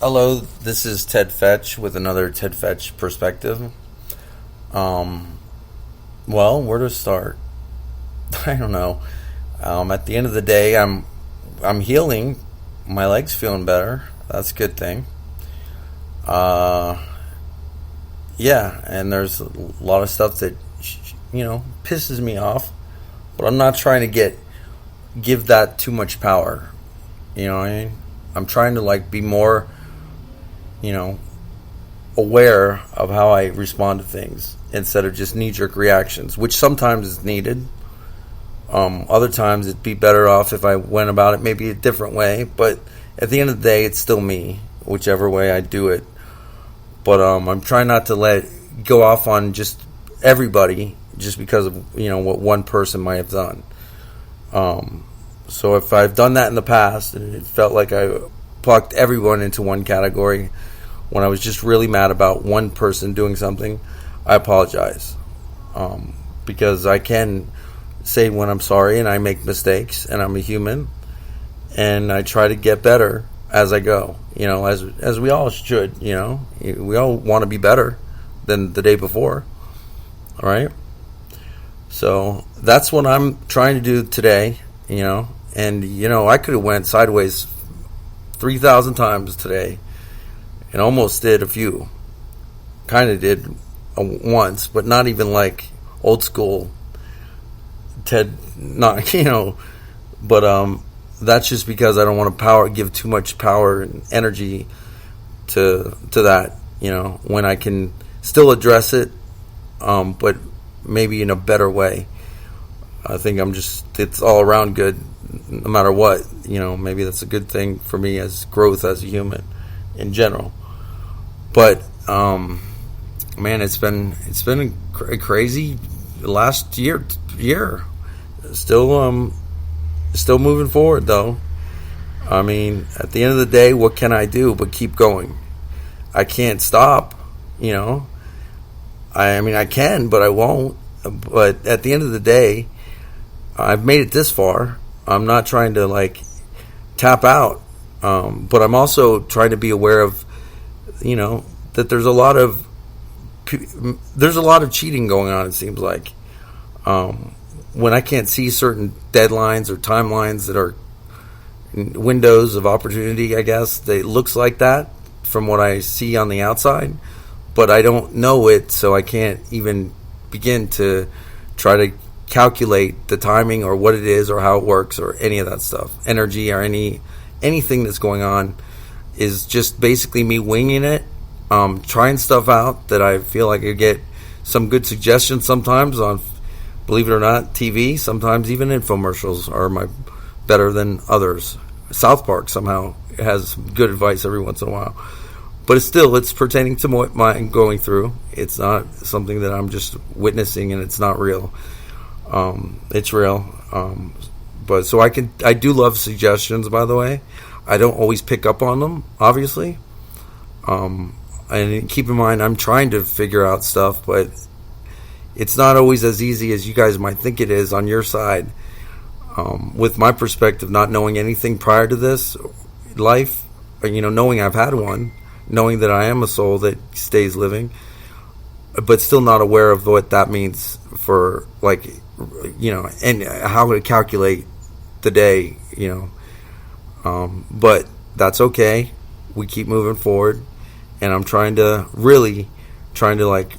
Hello, this is Ted Fetch with another Ted Fetch perspective. Well, where to start? I don't know. At the end of the day, I'm healing. My leg's feeling better. That's a good thing. Yeah, and there's a lot of stuff that pisses me off, but I'm not trying to give that too much power. You know what I mean? I'm trying to be more, aware of how I respond to things instead of just knee-jerk reactions, which sometimes is needed. Other times it'd be better off if I went about it maybe a different way, but at the end of the day, it's still me, whichever way I do it. But I'm trying not to let go off on just everybody just because of what one person might have done. So if I've done that in the past and it felt like I plucked everyone into one category when I was just really mad about one person doing something, I apologize. Because I can say when I'm sorry and I make mistakes and I'm a human and I try to get better as I go, as we all should, we all want to be better than the day before. All right. So that's what I'm trying to do today, and I could have went sideways 3,000 times today and almost did a few. Kind of did once, but not even like old school Ted, not, but that's just because I don't want to give too much power and energy to that, when I can still address it, but maybe in a better way. I think it's all around good no matter what, maybe that's a good thing for me as growth as a human in general. But, man, it's been a crazy last year. Still moving forward though. I mean, at the end of the day, what can I do but keep going? I can't stop, I can, but I won't. But at the end of the day, I've made it this far. I'm not trying to tap out, but I'm also trying to be aware of, that there's a lot of cheating going on. It seems like when I can't see certain deadlines or timelines that are windows of opportunity, I guess it looks like that from what I see on the outside, but I don't know it, so I can't even begin to try to calculate the timing or what it is or how it works or any of that stuff. Energy or anything that's going on is just basically me winging it, trying stuff out that I feel like I get some good suggestions sometimes on, believe it or not, TV. Sometimes even infomercials are better than others. South Park somehow has good advice every once in a while. But it's pertaining to what I'm going through. It's not something that I'm just witnessing and it's not real. It's real. But so I do love suggestions, by the way. I don't always pick up on them, obviously. And keep in mind, I'm trying to figure out stuff, but it's not always as easy as you guys might think it is on your side. With my perspective, not knowing anything prior to this life, knowing I've had one, knowing that I am a soul that stays living, but still not aware of what that means for, and how to calculate the day, but that's okay. We keep moving forward, and I'm really trying to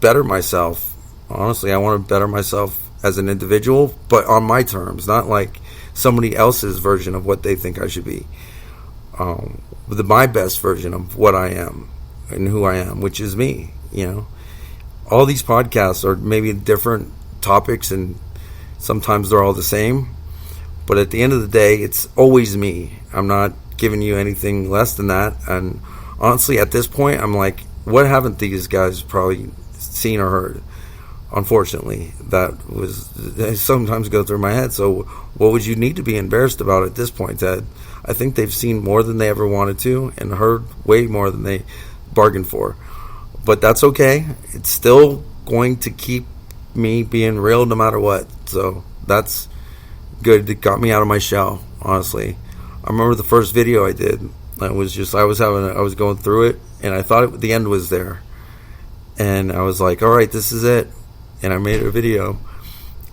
better myself. Honestly, I want to better myself as an individual, but on my terms, not like somebody else's version of what they think I should be. My best version of what I am and who I am, which is me. All these podcasts are maybe different topics, and sometimes they're all the same. But at the end of the day, it's always me. I'm not giving you anything less than that. And honestly, at this point, I'm like, what haven't these guys probably seen or heard? Unfortunately, they sometimes go through my head. So what would you need to be embarrassed about at this point, Ted? I think they've seen more than they ever wanted to and heard way more than they bargained for. But that's okay. It's still going to keep me being real no matter what. So that's good. It got me out of my shell, honestly. I remember the first video I did. I was going through it, and I thought the end was there. And I was like, all right, this is it. And I made a video.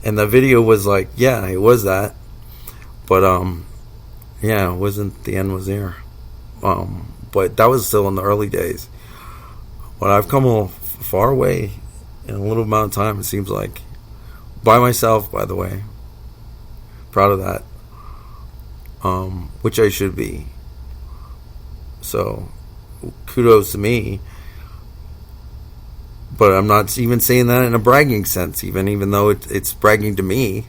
And the video was like, yeah, it was that. But, yeah, it wasn't, the end was there. But that was still in the early days. But I've come a far way in a little amount of time, it seems like. By myself, by the way. Proud of that. Which I should be. So, kudos to me. But I'm not even saying that in a bragging sense, even though it's bragging to me.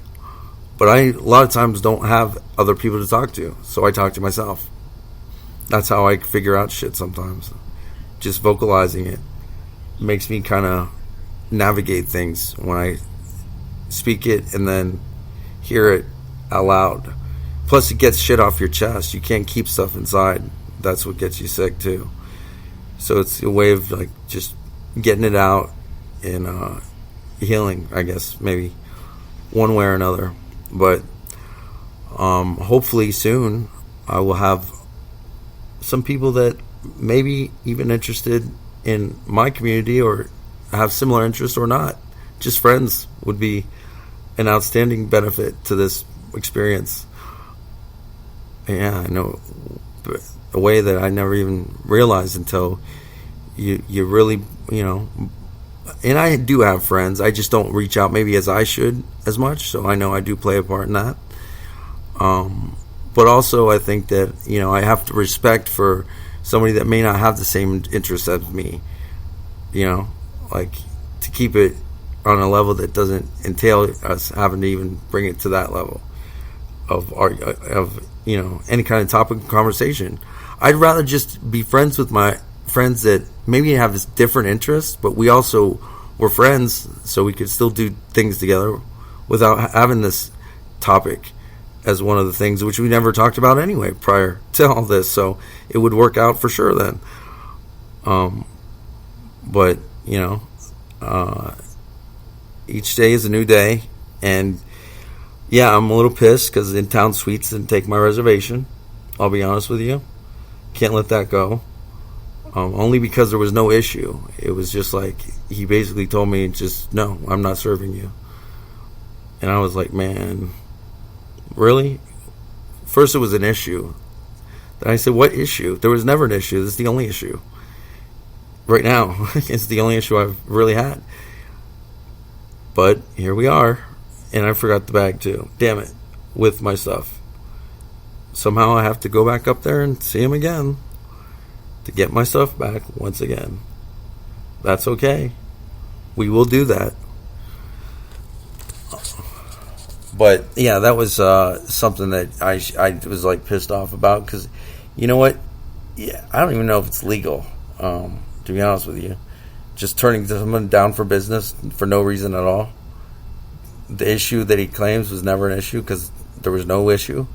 But I, a lot of times, don't have other people to talk to. So I talk to myself. That's how I figure out shit sometimes. Just vocalizing it makes me kind of navigate things when I speak it and then hear it out loud. Plus, it gets shit off your chest. You can't keep stuff inside. That's what gets you sick, too. So it's a way of, like, just getting it out and healing, I guess, maybe one way or another. But hopefully soon I will have some people that maybe even interested in my community or have similar interests or not. Just friends would be an outstanding benefit to this experience. Yeah, I know a way that I never even realized until you really, and I do have friends. I just don't reach out maybe as I should as much. So I know I do play a part in that. But also I think that, I have to respect for somebody that may not have the same interests as me, like to keep it on a level that doesn't entail us having to even bring it to that level of any kind of topic of conversation. I'd rather just be friends with my friends that maybe have this different interests, but we also were friends, so we could still do things together without having this topic as one of the things which we never talked about anyway prior to all this. So it would work out for sure then. But each day is a new day, and yeah, I'm a little pissed because In Town Suites didn't take my reservation. I'll be honest with you. Can't let that go. Only because there was no issue. It was just like, he basically told me, just, no, I'm not serving you. And I was like, man, really? First it was an issue. Then I said, what issue? There was never an issue. This is the only issue. Right now, it's the only issue I've really had. But here we are. And I forgot the bag too. Damn it. With my stuff. Somehow I have to go back up there and see him again to get my stuff back once again. That's okay. We will do that. But yeah, that was something that I was like pissed off about, because you know what? Yeah, I don't even know if it's legal. To be honest with you, just turning someone down for business for no reason at all. The issue that he claims was never an issue because there was no issue.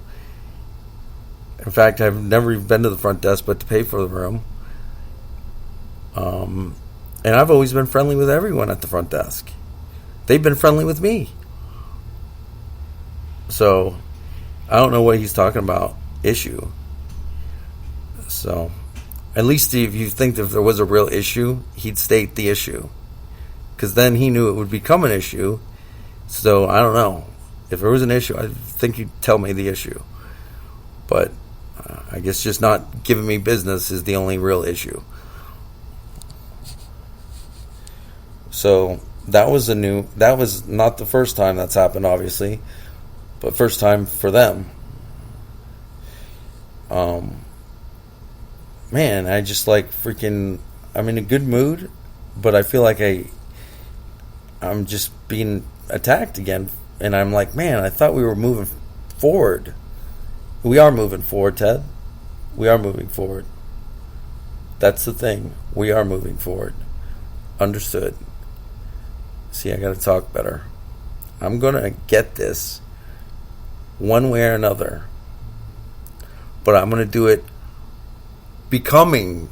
In fact, I've never even been to the front desk but to pay for the room. And I've always been friendly with everyone at the front desk. They've been friendly with me. So, I don't know what he's talking about, issue. So, at least if you think if there was a real issue, he'd state the issue. Because then he knew it would become an issue. So, I don't know. If there was an issue, I think you'd tell me the issue. But I guess just not giving me business is the only real issue. So that was not the first time that's happened, obviously, but first time for them. Man, I just like freaking, I'm in a good mood, but I feel like I'm just being attacked again. And I'm like, man, I thought we were moving forward. We are moving forward, Ted. We are moving forward. That's the thing. We are moving forward. Understood. See, I gotta talk better. I'm gonna get this one way or another. But I'm gonna do it becoming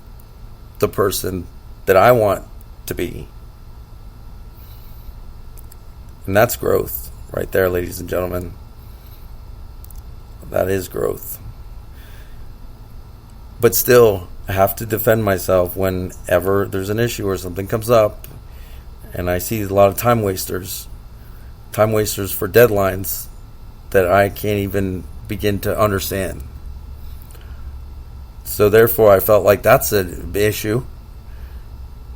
the person that I want to be. And that's growth right there, ladies and gentlemen. That is growth. But still, I have to defend myself whenever there's an issue or something comes up, and I see a lot of time wasters for deadlines that I can't even begin to understand. So therefore, I felt like that's an issue.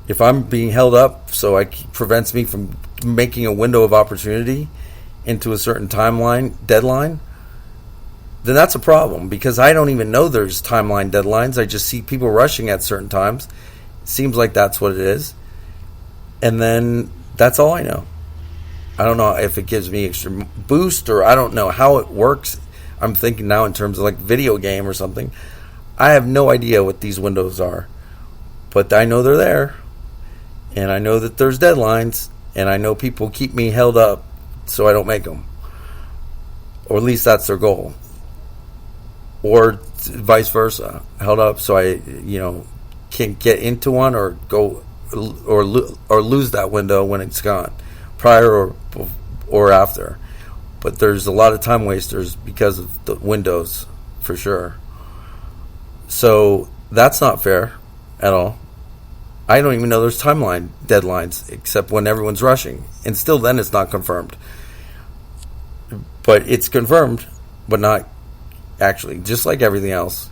If I'm being held up so it prevents me from making a window of opportunity into a certain deadline, then that's a problem, because I don't even know there's timeline deadlines. I just see people rushing at certain times. It seems like that's what it is. And then that's all I know. I don't know if it gives me extra boost, or I don't know how it works. I'm thinking now in terms of like video game or something. I have no idea what these windows are, but I know they're there, and I know that there's deadlines, and I know people keep me held up so I don't make them, or at least that's their goal, or vice versa, held up so I can't get into one or go or lose that window when it's gone, prior or after. But there's a lot of time wasters because of the windows, for sure. So that's not fair at all. I don't even know there's timeline deadlines except when everyone's rushing. And still then it's not confirmed. But it's confirmed, but not actually. Just like everything else.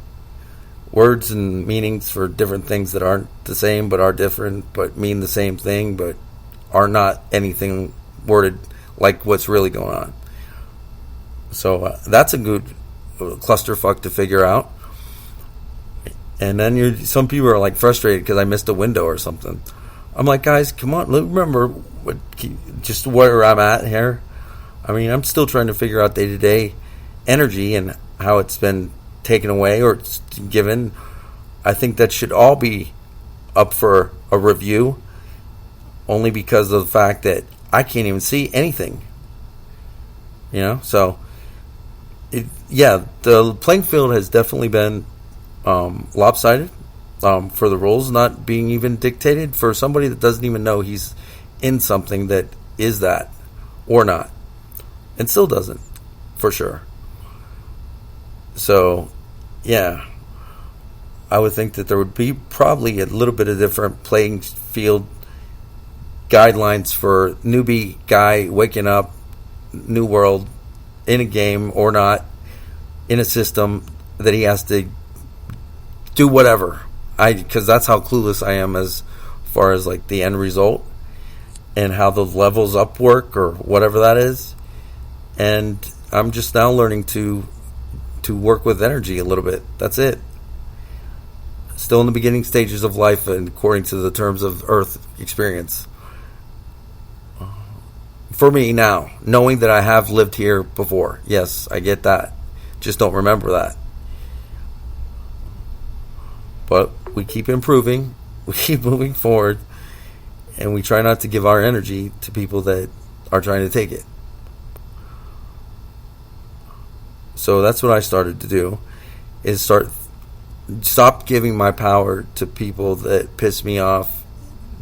Words and meanings for different things that aren't the same but are different, but mean the same thing but are not anything worded like what's really going on. So that's a good clusterfuck to figure out. And then some people are like frustrated because I missed a window or something. I'm like, guys, come on, remember just where I'm at here. I mean, I'm still trying to figure out day-to-day energy and how it's been taken away or it's given. I think that should all be up for a review, only because of the fact that I can't even see anything. So the playing field has definitely been lopsided for the rules not being even dictated for somebody that doesn't even know he's in something that is that or not, and still doesn't, for sure. So I would think that there would be probably a little bit of different playing field guidelines for newbie guy waking up, new world, in a game or not, in a system that he has to do whatever. Because that's how clueless I am as far as like the end result and how the levels up work or whatever that is. And I'm just now learning to work with energy a little bit. That's it. Still in the beginning stages of life, and according to the terms of Earth experience. For me now, knowing that I have lived here before, yes, I get that. Just don't remember that. But we keep improving, we keep moving forward, and we try not to give our energy to people that are trying to take it. So that's what I started to do, is stop giving my power to people that piss me off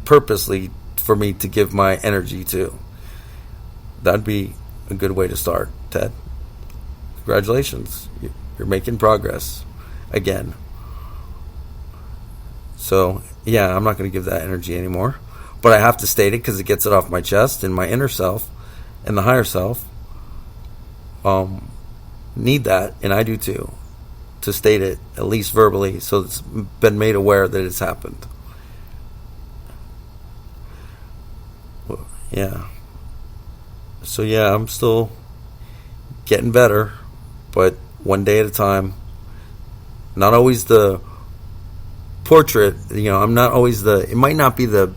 purposely for me to give my energy to. That'd be a good way to start, Ted. Congratulations. You're making progress again. So, I'm not going to give that energy anymore. But I have to state it because it gets it off my chest, and my inner self and the higher self need that, and I do too, to state it, at least verbally, so it's been made aware that it's happened. So I'm still getting better, but one day at a time. Not always the portrait, I'm not always it might not be the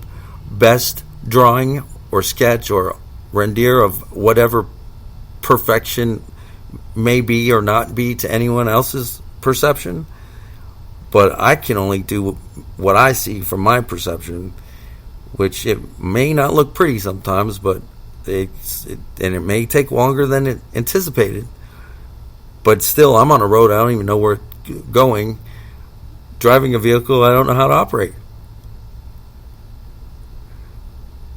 best drawing or sketch or render of whatever perfection may be or not be to anyone else's perception, but I can only do what I see from my perception, which it may not look pretty sometimes, but it may take longer than anticipated, but still I'm on a road I don't even know where it's going, driving a vehicle I don't know how to operate,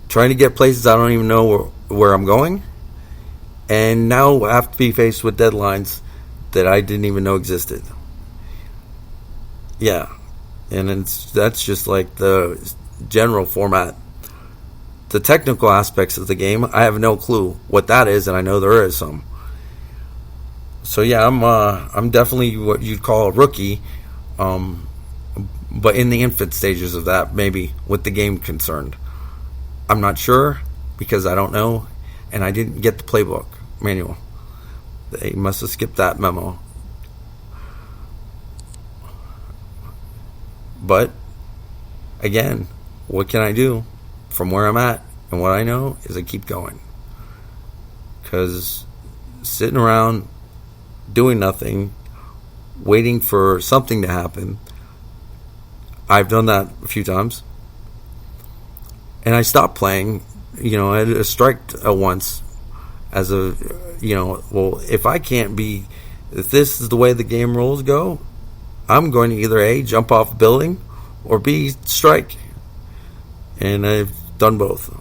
trying to get places I don't even know where I'm going, and now I have to be faced with deadlines that I didn't even know existed. Yeah, and that's just like the general format. The technical aspects of the game, I have no clue what that is, and I know there is some. So yeah, I'm definitely what you'd call a rookie, but in the infant stages of that, maybe with the game concerned. I'm not sure because I don't know, and I didn't get the playbook manual. They must have skipped that memo. But again, what can I do from where I'm at? And what I know is I keep going. Because sitting around doing nothing, waiting for something to happen, I've done that a few times. And I stopped playing. I had a strike once as a, well, if this is the way the game rules go, I'm going to either A, jump off a building, or B, strike. And I've done both.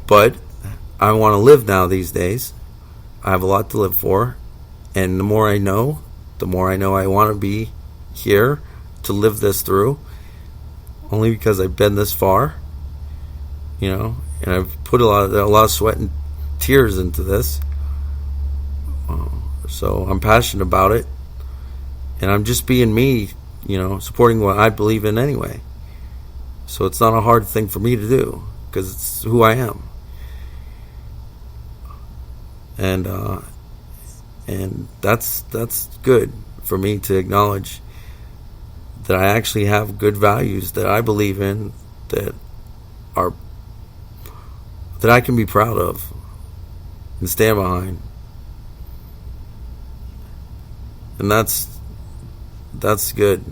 But I want to live now these days. I have a lot to live for. And the more I know I want to be here to live this through. Only because I've been this far. And I've put a lot of sweat and tears into this. So I'm passionate about it. And I'm just being me, supporting what I believe in anyway. So it's not a hard thing for me to do. Because it's who I am. And that's good for me to acknowledge that I actually have good values that I believe in that I can be proud of and stand behind. And that's good.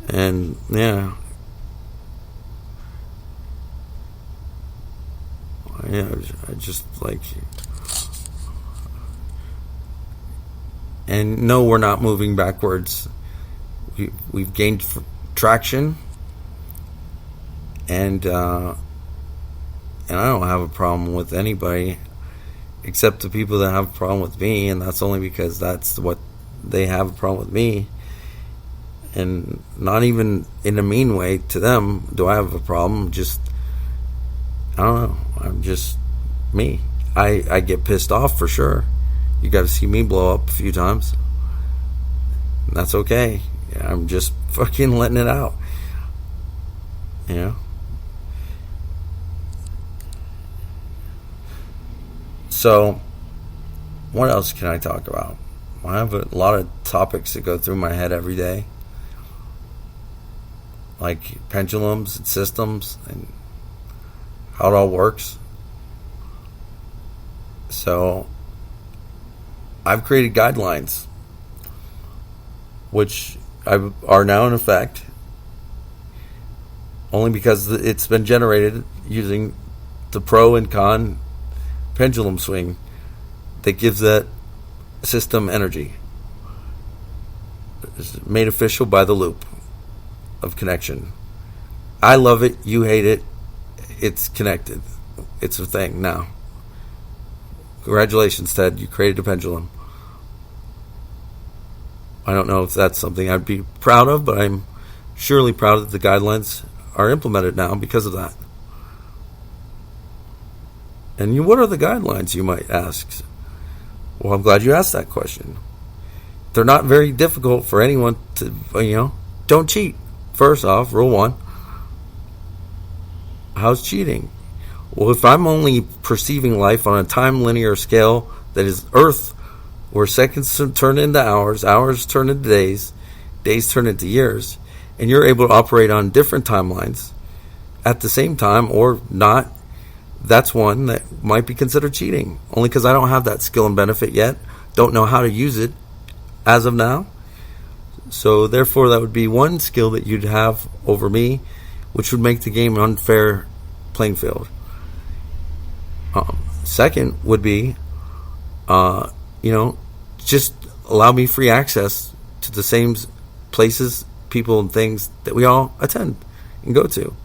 And yeah, I just like, and no, we're not moving backwards. We've gained traction, and I don't have a problem with anybody except the people that have a problem with me, and that's only because that's what they have a problem with me. And not even in a mean way to them do I have a problem. Just, I don't know. I'm just me. I get pissed off for sure. You got to see me blow up a few times. And that's okay. I'm just fucking letting it out. So, what else can I talk about? I have a lot of topics that go through my head every day. Like pendulums and systems and how it all works. So I've created guidelines which are now in effect only because it's been generated using the pro and con pendulum swing that gives that system energy. It's made official by the loop of connection. I love it, you hate it, it's connected. It's a thing now. Congratulations, Ted, you created a pendulum. I don't know if that's something I'd be proud of, but I'm surely proud that the guidelines are implemented now because of that. And what are the guidelines, you might ask? Well, I'm glad you asked that question. They're not very difficult for anyone to, don't cheat. First off, rule 1. How's cheating? Well, if I'm only perceiving life on a time linear scale that is Earth, where seconds turn into hours, hours turn into days, days turn into years, and you're able to operate on different timelines at the same time or not, that's one that might be considered cheating. Only because I don't have that skill and benefit yet, don't know how to use it as of now. So therefore, that would be one skill that you'd have over me, which would make the game an unfair playing field. Second would be, just allow me free access to the same places, people, and things that we all attend and go to.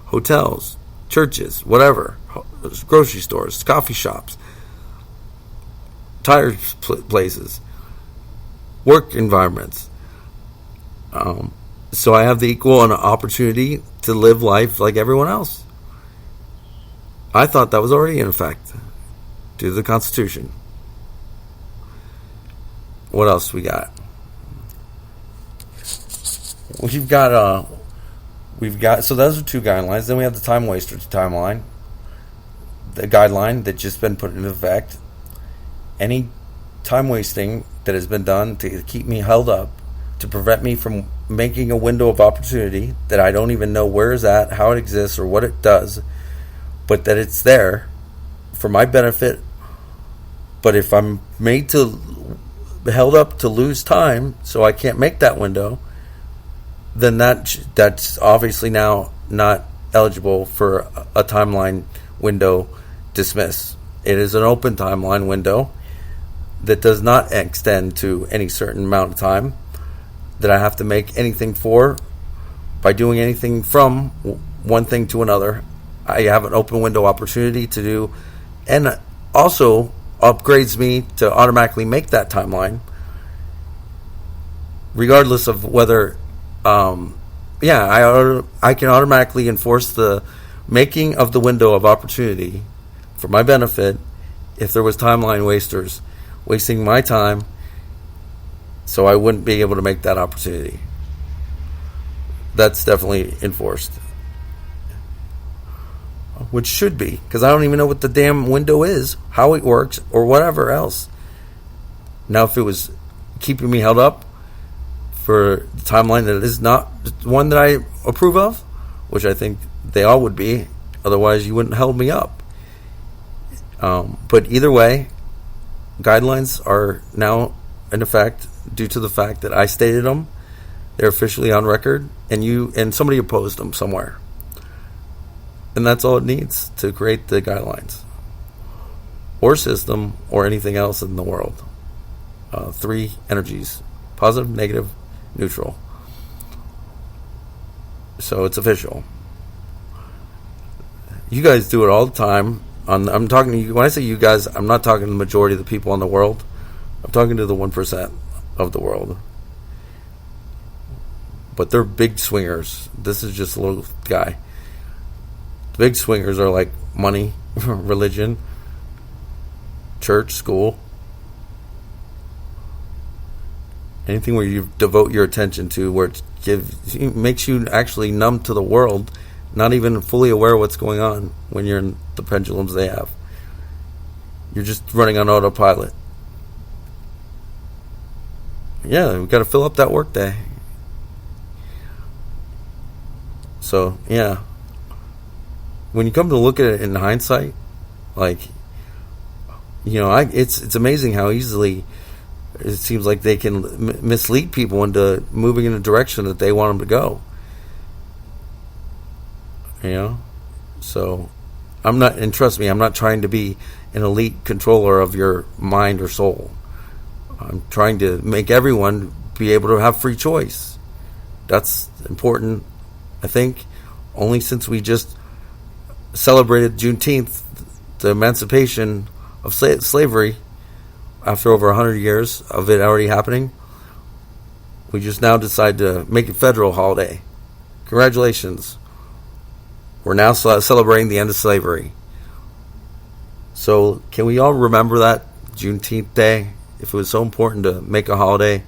Hotels, churches, whatever, grocery stores, coffee shops. tire places, work environments. So I have the equal and opportunity to live life like everyone else. I thought that was already in effect due to the Constitution. What else we got? We've got so those are two guidelines. Then we have the time waster timeline, the guideline that's just been put into effect. Any time wasting that has been done to keep me held up, to prevent me from making a window of opportunity that I don't even know where is at, how it exists, or what it does, but that it's there for my benefit. But if I'm held up to lose time, so I can't make that window, then that's obviously now not eligible for a timeline window dismiss. It is an open timeline window that does not extend to any certain amount of time that I have to make anything for by doing anything from one thing to another. I have an open window opportunity to do, and also upgrades me to automatically make that timeline, regardless of whether, I can automatically enforce the making of the window of opportunity for my benefit if there was timeline wasters wasting my time, so I wouldn't be able to make that opportunity. That's definitely enforced. Which should be, because I don't even know what the damn window is, how it works, or whatever else. Now, if it was keeping me held up for the timeline that is not one that I approve of, which I think they all would be, otherwise you wouldn't hold me up. But either way, guidelines are now in effect due to the fact that I stated them. They're officially on record, and somebody opposed them somewhere. And that's all it needs to create the guidelines or system or anything else in the world. 3 energies: positive, negative, neutral. So it's official. You guys do it all the time. I'm talking to you. When I say you guys, I'm not talking to the majority of the people in the world. I'm talking to the 1% of the world. But they're big swingers. This is just a little guy. The big swingers are like money, religion, church, school. Anything where you devote your attention to, where it makes you actually numb to the world, not even fully aware of what's going on when you're in the pendulums they have. You're just running on autopilot. Yeah, we've got to fill up that work day. So, yeah. When you come to look at it in hindsight, it's amazing how easily it seems like they can mislead people into moving in a direction that they want them to go. So and trust me, I'm not trying to be an elite controller of your mind or soul. I'm trying to make everyone be able to have free choice. That's important, I think, only since we just celebrated Juneteenth, the emancipation of slavery, after over 100 years of it already happening. We just now decide to make it federal holiday. Congratulations. We're now celebrating the end of slavery. So can we all remember that Juneteenth Day? If it was so important to make a holiday,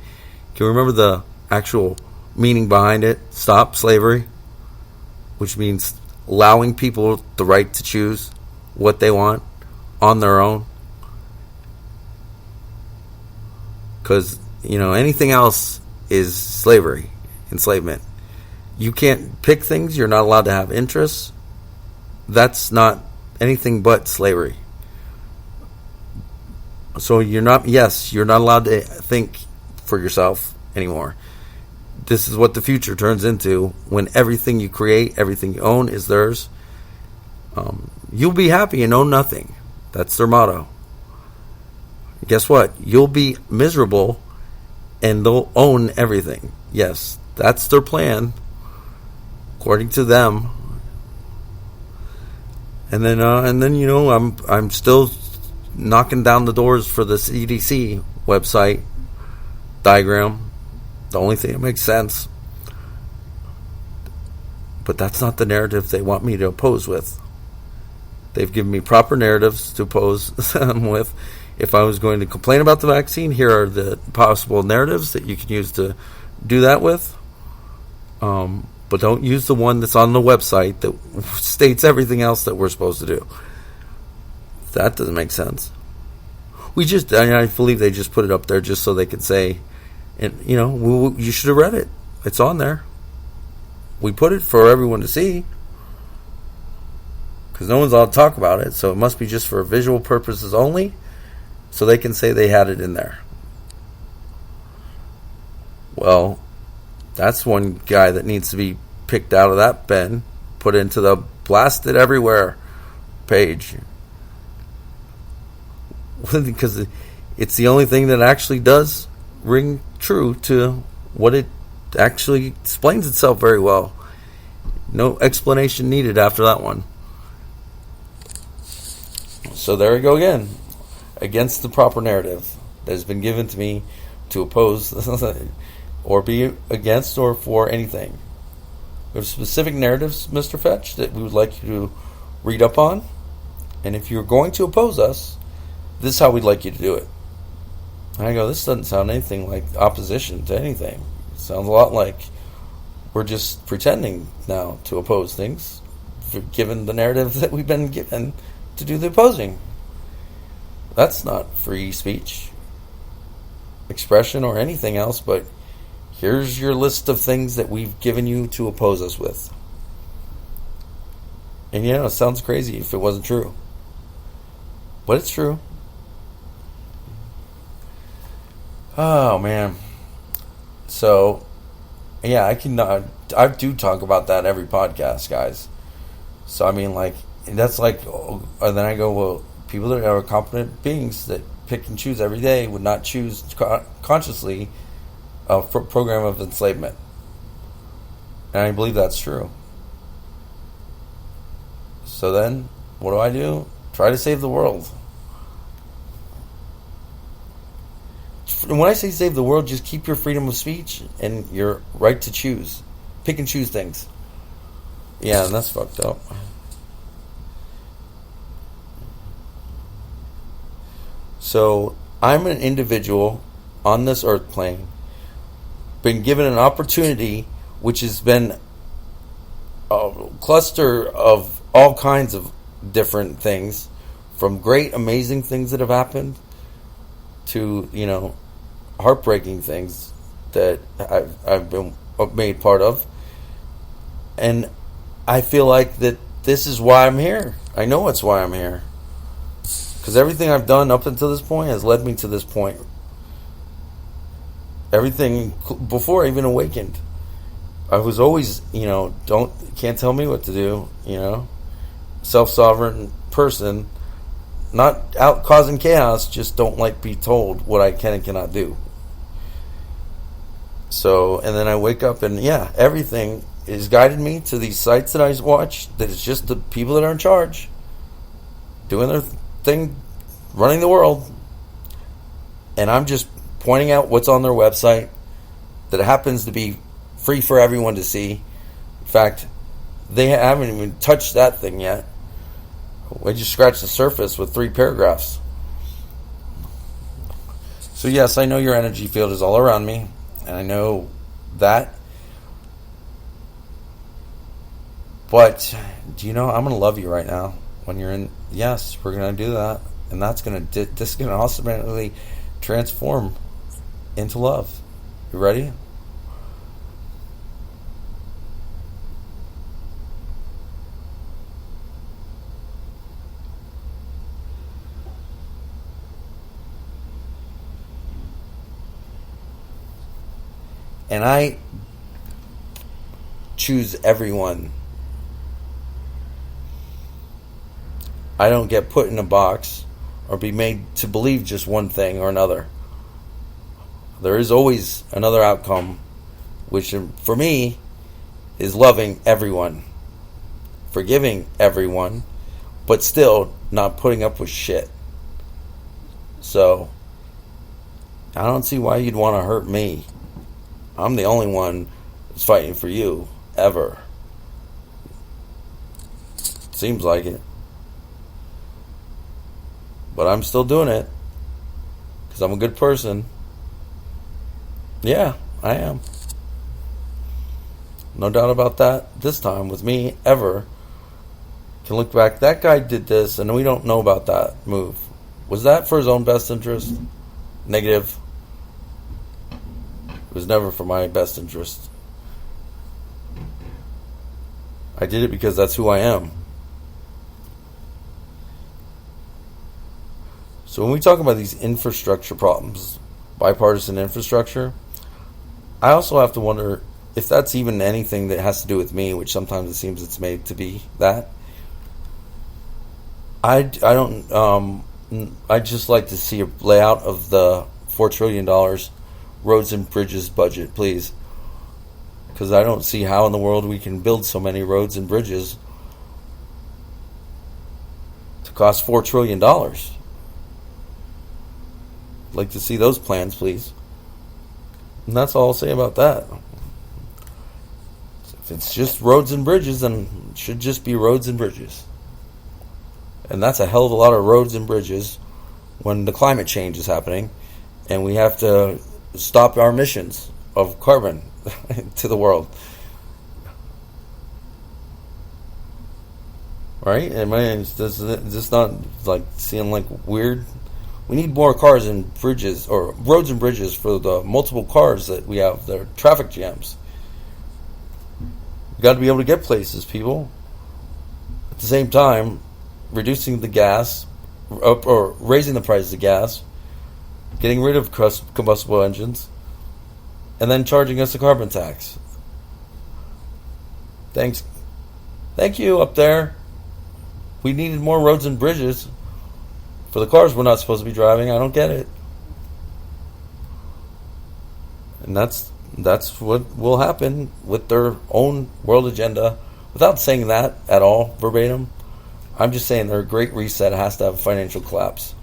can we remember the actual meaning behind it? Stop slavery, which means allowing people the right to choose what they want on their own. Because, anything else is slavery, enslavement. You can't pick things. You're not allowed to have interests. That's not anything but slavery. So you're not allowed to think for yourself anymore. This is what the future turns into when everything you create, everything you own is theirs. You'll be happy and own nothing. That's their motto. Guess what? You'll be miserable and they'll own everything. Yes, that's their plan, according to them. And then I'm still knocking down the doors for the CDC website diagram. The only thing that makes sense. But that's not the narrative they want me to oppose with. They've given me proper narratives to oppose them with. If I was going to complain about the vaccine, here are the possible narratives that you can use to do that with. But don't use the one that's on the website that states everything else that we're supposed to do. That doesn't make sense. I believe they just put it up there just so they could say, and you should have read it. It's on there. We put it for everyone to see. Because no one's allowed to talk about it, so it must be just for visual purposes only, so they can say they had it in there. Well, that's one guy that needs to be picked out of that bin, put into the blasted everywhere page. Because it's the only thing that actually does ring true to what it actually explains itself very well. No explanation needed after that one. So there we go again, against the proper narrative that has been given to me to oppose or be against or for anything. We have specific narratives, Mr. Fetch, that we would like you to read up on. And if you're going to oppose us, this is how we'd like you to do it. And I go, this doesn't sound anything like opposition to anything. It sounds a lot like we're just pretending now to oppose things, given the narrative that we've been given to do the opposing. That's not free speech, expression, or anything else, but here's your list of things that we've given you to oppose us with. And it sounds crazy if it wasn't true. But it's true. Oh, man. So, yeah, I do talk about that every podcast, guys. So, that's like, and then I go, well, people that are competent beings that pick and choose every day would not choose consciously a program of enslavement. And I believe that's true. So then, what do? Try to save the world. And when I say save the world, just keep your freedom of speech and your right to choose. Pick and choose things. Yeah, and that's fucked up. So, I'm an individual on this earth plane, been given an opportunity which has been a cluster of all kinds of different things, from great, amazing things that have happened to, heartbreaking things that I've been made part of. And I feel like that this is why I'm here. I know it's why I'm here. Because everything I've done up until this point has led me to this point. Everything before I even awakened. I was always, can't tell me what to do, Self-sovereign person. Not out causing chaos, just don't like be told what I can and cannot do. So, and then I wake up and, everything is guided me to these sites that I watch, that it's just the people that are in charge, doing their thing, running the world, and I'm just pointing out what's on their website that happens to be free for everyone to see. In fact, they haven't even touched that thing yet. I just scratched the surface with 3 paragraphs. So yes, I know your energy field is all around me, and I know that. But, I'm going to love you right now. When you're in, yes, we're going to do that. And that's going to, this is going to ultimately transform into love. You ready? And I choose everyone. I don't get put in a box or be made to believe just one thing or another. There is always another outcome, which for me is loving everyone, forgiving everyone, but still not putting up with shit. So I don't see why you'd want to hurt me. I'm the only one that's fighting for you, ever. Seems like it. But I'm still doing it. Because I'm a good person. Yeah, I am. No doubt about that. This time, with me, ever. Can look back. That guy did this, and we don't know about that move. Was that for his own best interest? Negative. It was never for my best interest. I did it because that's who I am. So when we talk about these infrastructure problems, bipartisan infrastructure, I also have to wonder if that's even anything that has to do with me, which sometimes it seems it's made to be that. I don't. I'd just like to see a layout of the $4 trillion roads and bridges budget, please. Because I don't see how in the world we can build so many roads and bridges to cost $4 trillion. I'd like to see those plans, please. And that's all I'll say about that. If it's just roads and bridges, then it should just be roads and bridges. And that's a hell of a lot of roads and bridges when the climate change is happening and we have to stop our emissions of carbon to the world. Right? Am I, is this not like seem like weird? We need more cars and bridges, or roads and bridges, for the multiple cars that we have. The traffic jams. You got to be able to get places, people. At the same time, reducing the gas, or raising the price of gas, getting rid of combustible engines, and then charging us a carbon tax. Thank you up there. We needed more roads and bridges for the cars we're not supposed to be driving. I don't get it. And that's what will happen with their own world agenda. Without saying that at all verbatim, I'm just saying their great reset has to have a financial collapse.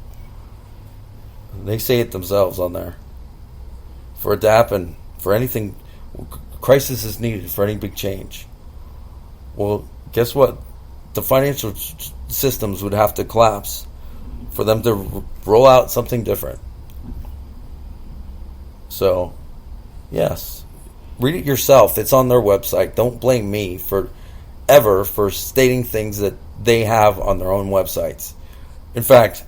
They say it themselves on there. For it to happen, for anything, crisis is needed for any big change. Well, guess what? The financial systems would have to collapse for them to roll out something different. So, yes, read it yourself. It's on their website. Don't blame me for stating things that they have on their own websites. In fact,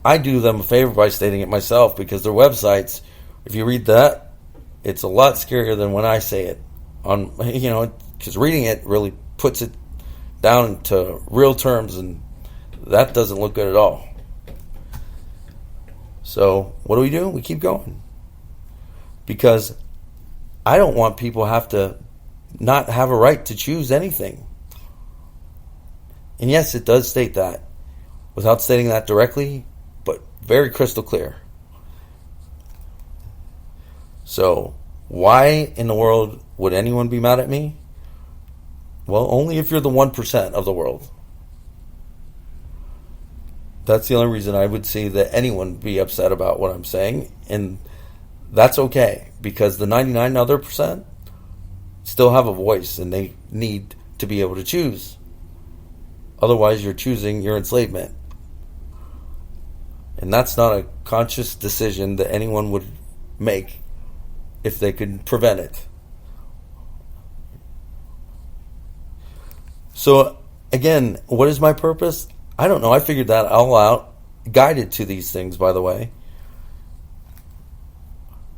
I do them a favor by stating it myself, because their websites, if you read that, it's a lot scarier than when I say it. Because reading it really puts it down to real terms, and that doesn't look good at all. So what do? We keep going. Because I don't want people have to not have a right to choose anything. And yes, it does state that, without stating that directly, but very crystal clear. So why in the world would anyone be mad at me? Well, only if you're the 1% of the world. That's the only reason I would see that anyone be upset about what I'm saying. And that's okay, because the 99 other percent still have a voice, and they need to be able to choose. Otherwise, you're choosing your enslavement. And that's not a conscious decision that anyone would make if they could prevent it. So, again, what is my purpose? I don't know. I figured that all out. Guided to these things, by the way.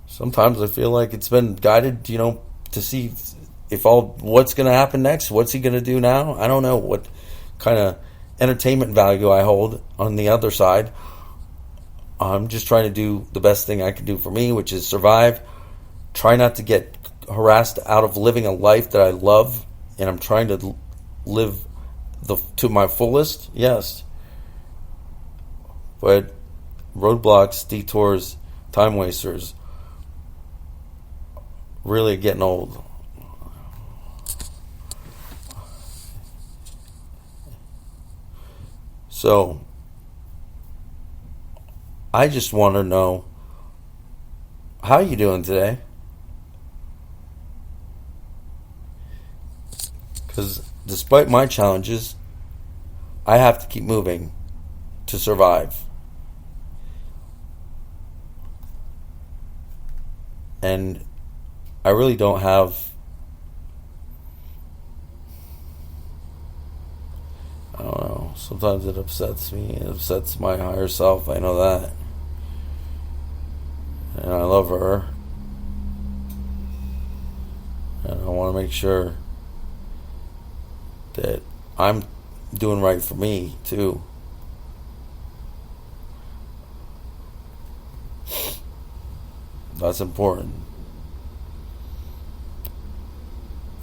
Sometimes I feel like it's been guided, to see if what's going to happen next. What's he going to do now? I don't know what kind of entertainment value I hold on the other side. I'm just trying to do the best thing I can do for me, which is survive. Try not to get harassed out of living a life that I love, and I'm trying to live to my fullest. Yes, but roadblocks, detours, time wasters really getting old. So I just want to know, how you doing today? Because despite my challenges, I have to keep moving to survive. And I really don't have, I don't know, sometimes it upsets me. It upsets my higher self, I know that. And I love her. And I want to make sure that I'm doing right for me, too. That's important.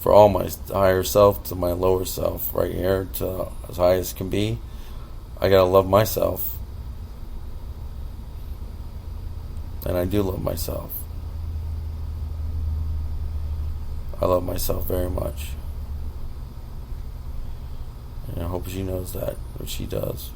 For all my higher self to my lower self, right here to as high as can be, I gotta love myself. And I do love myself. I love myself very much. And I hope she knows that, what she does.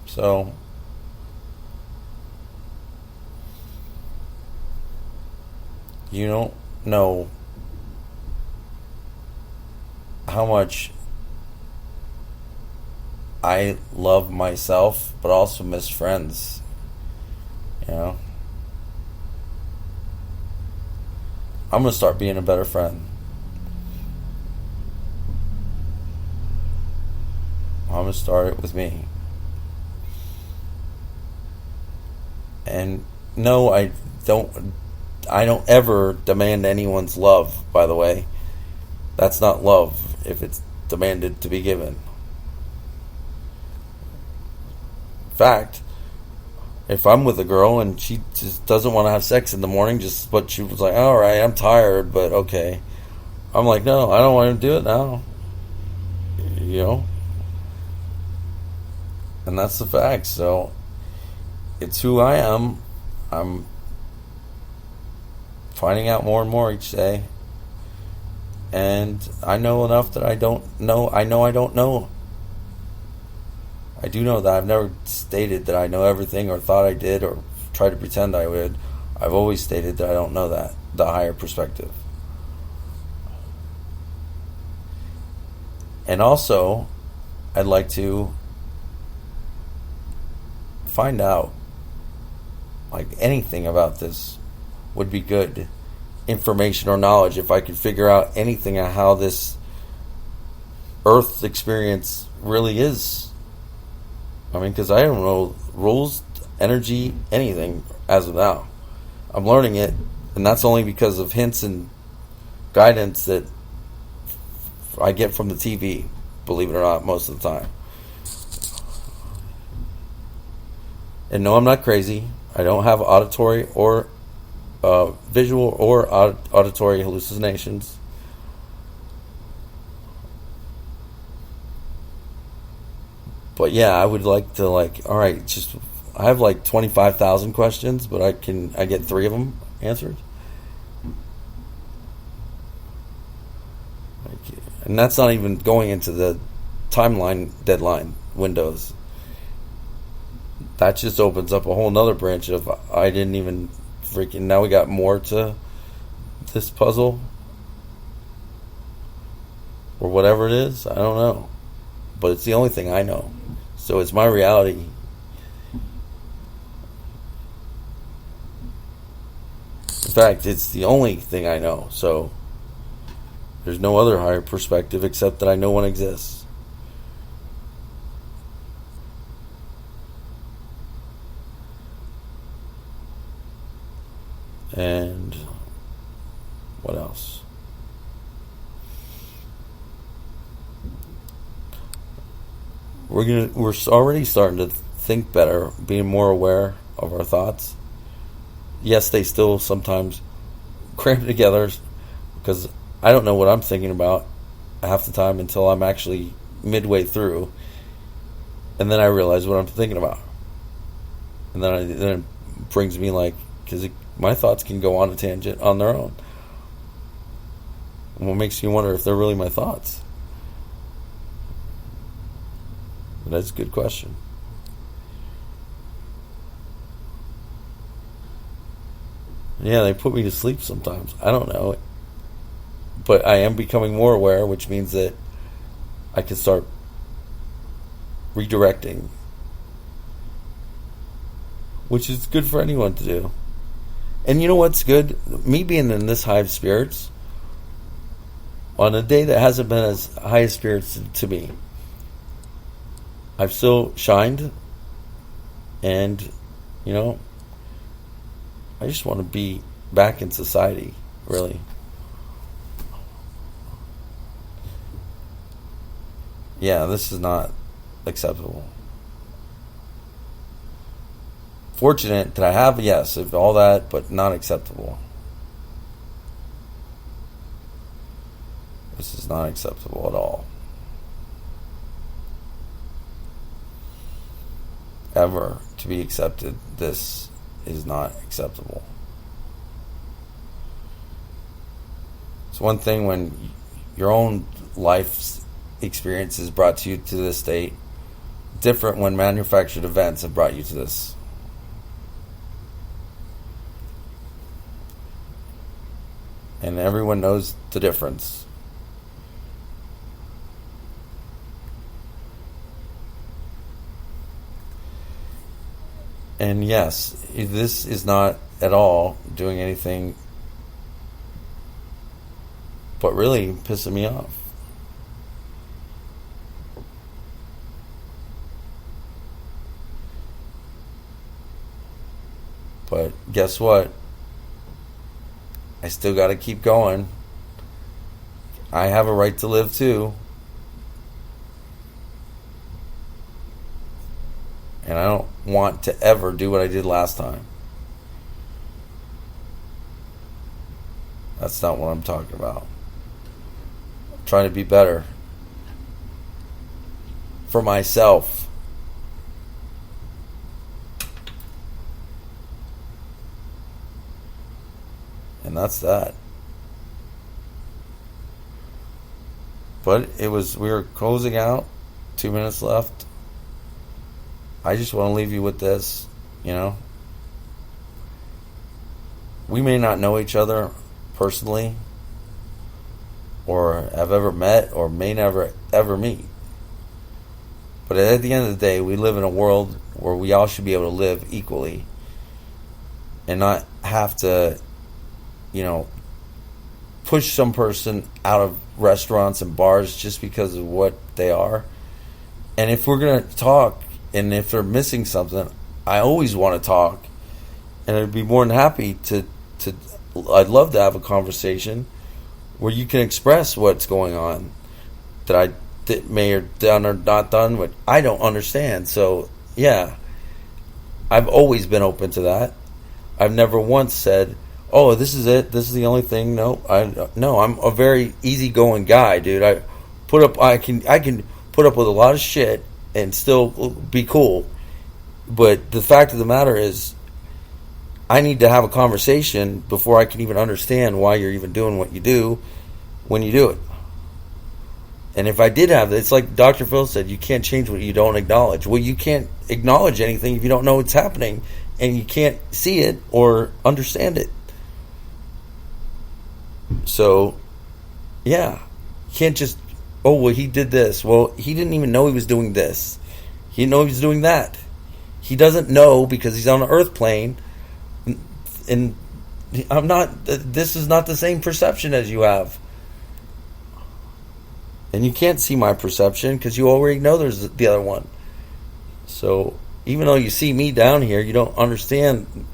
So, you don't know how much I love myself, but also miss friends. You know? I'm going to start being a better friend. I'm going to start it with me. And no, I don't ever demand anyone's love, by the way. That's not love if it's demanded to be given. In fact, if I'm with a girl and she just doesn't want to have sex in the morning, but she was like, all right, I'm tired, but okay. I'm like, no, I don't want to do it now. You know? And that's the fact. So, it's who I am. I'm finding out more and more each day. And I know enough that I don't know. I know I don't know. I do know that I've never stated that I know everything or thought I did or tried to pretend I would. I've always stated that I don't know that, the higher perspective. And also, I'd like to find out, like, anything about this would be good information or knowledge if I could figure out anything on how this Earth experience really is. I mean, because I don't know rules, energy, anything as of now. I'm learning it, and that's only because of hints and guidance that I get from the TV, believe it or not, most of the time. And no, I'm not crazy. I don't have auditory or visual or auditory hallucinations. But yeah, I would like to, alright, I have 25,000 questions, but I get 3 of them answered. And that's not even going into the timeline deadline windows. That just opens up a whole nother branch of, I didn't even freaking, now we got more to this puzzle. Or whatever it is, I don't know. But it's the only thing I know. So it's my reality. In fact, it's the only thing I know. So there's no other higher perspective except that I know one exists. And what else? We're already starting to think better, being more aware of our thoughts. Yes, they still sometimes cram together because I don't know what I'm thinking about half the time until I'm actually midway through. And then I realize what I'm thinking about. And then it brings me like, because my thoughts can go on a tangent on their own. And what makes me wonder if they're really my thoughts? But that's a good question. Yeah, they put me to sleep sometimes. I don't know. But I am becoming more aware, which means that I can start redirecting, which is good for anyone to do. And you know what's good? Me being in this high of spirits, on a day that hasn't been as high of spirits to me, I've still shined, and, you know, I just want to be back in society, really. Yeah, this is not acceptable. Fortunate that I have, yes, of all that, but not acceptable. This is not acceptable at all. Ever to be accepted, this is not acceptable. It's one thing when your own life's experience is brought to you to this state, different when manufactured events have brought you to this. And everyone knows the difference. And yes, this is not at all doing anything but really pissing me off. But guess what? I still got to keep going. I have a right to live too. And I don't want to ever do what I did last time. That's not what I'm talking about. I'm trying to be better for myself. And that's that. But we were closing out. 2 minutes left. I just want to leave you with this, you know. We may not know each other personally, or have ever met, or may never ever meet. But at the end of the day, we live in a world where we all should be able to live equally and not have to, you know, push some person out of restaurants and bars just because of what they are. And if we're going to talk, and if they're missing something, I always want to talk. And I'd be more than happy to I'd love to have a conversation where you can express what's going on that may have done or not done, but I don't understand. So, yeah, I've always been open to that. I've never once said, oh, this is it. This is the only thing. No, I'm a very easygoing guy, dude. I can put up with a lot of shit and still be cool. But the fact of the matter is, I need to have a conversation before I can even understand why you're even doing what you do when you do it. And if I did have it, it's like Dr. Phil said, you can't change what you don't acknowledge. Well, you can't acknowledge anything if you don't know what's happening, and you can't see it or understand it. So, yeah, you can't just, oh, well, he did this. Well, he didn't even know he was doing this. He didn't know he was doing that. He doesn't know because he's on an earth plane, and this is not the same perception as you have. And you can't see my perception because you already know there's the other one. So, even though you see me down here, you don't understand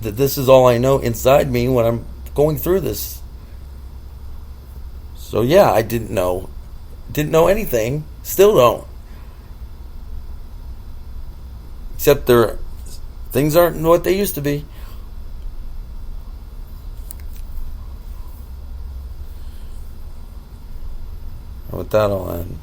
that this is all I know inside me when I'm going through this. So yeah, I didn't know anything, still don't. Except things aren't what they used to be. And with that, I'll end.